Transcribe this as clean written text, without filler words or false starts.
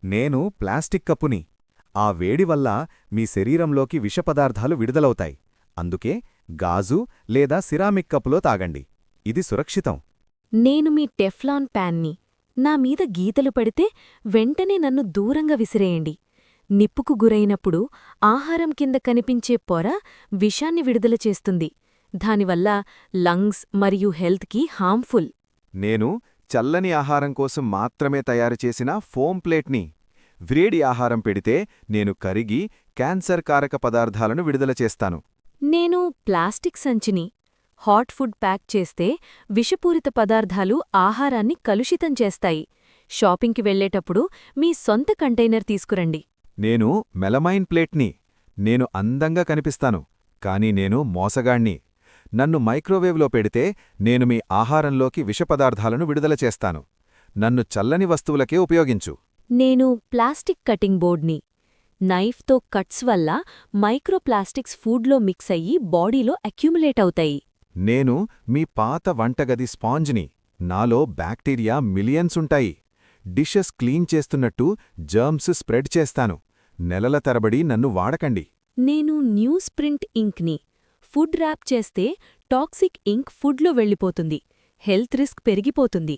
నేను ప్లాస్టిక్ కప్పుని. ఆ వేడి వల్ల మీ శరీరంలోకి విషపదార్థాలు విడుదలవుతాయి. అందుకే గాజు లేదా సిరామిక్ కప్పులో తాగండి. ఇది సురక్షితం. నేను మీ టెఫ్లాన్ ప్యాన్ని. నా మీద గీతలు పడితే వెంటనే నన్ను దూరంగా విసిరేయండి. నిప్పుకు గురైనప్పుడు ఆహారం కింద కనిపించే పొర విషాన్ని విడుదల చేస్తుంది. దానివల్ల లంగ్స్ మరియు హెల్త్కి హార్మ్ఫుల్. నేను చల్లని ఆహారం కోసం మాత్రమే తయారుచేసిన ఫోమ్ ప్లేట్ని. వ్రేడి ఆహారం పెడితే నేను కరిగి క్యాన్సర్ కారక పదార్థాలను విడుదల చేస్తాను. నేను ప్లాస్టిక్ సంచిని. హాట్ ఫుడ్ ప్యాక్ చేస్తే విషపూరిత పదార్థాలు ఆహారాన్ని కలుషితం చేస్తాయి. షాపింగ్కి వెళ్లేటప్పుడు మీ సొంత కంటైనర్ తీసుకురండి. నేను మెలమైన్ ప్లేట్ని. నేను అందంగా కనిపిస్తాను, కానీ నేను మోసగాణ్ణి. నన్ను మైక్రోవేవ్లో పెడితే నేను మీ ఆహారంలోకి విషపదార్థాలను విడుదల చేస్తాను. నన్ను చల్లని వస్తువులకే ఉపయోగించు. నేను ప్లాస్టిక్ కటింగ్ బోర్డ్ని. నైఫ్తో కట్స్ వల్ల మైక్రోప్లాస్టిక్స్ ఫుడ్లో మిక్స్ అయ్యి బాడీలో అక్యుములేట్ అవుతాయి. నేను మీ పాత వంటగది స్పాంజ్ని. నాలో బ్యాక్టీరియా మిలియన్స్ ఉంటాయి. డిషెస్ క్లీన్ చేస్తున్నట్టు జర్మ్స్ స్ప్రెడ్ చేస్తాను. నెలల తరబడి నన్ను వాడకండి. నేను న్యూస్ ప్రింట్ ఇంక్ని. ఫుడ్ ర్యాప్ చేస్తే టాక్సిక్ ఇంక్ ఫుడ్లో వెళ్ళిపోతుంది. హెల్త్ రిస్క్ పెరిగిపోతుంది.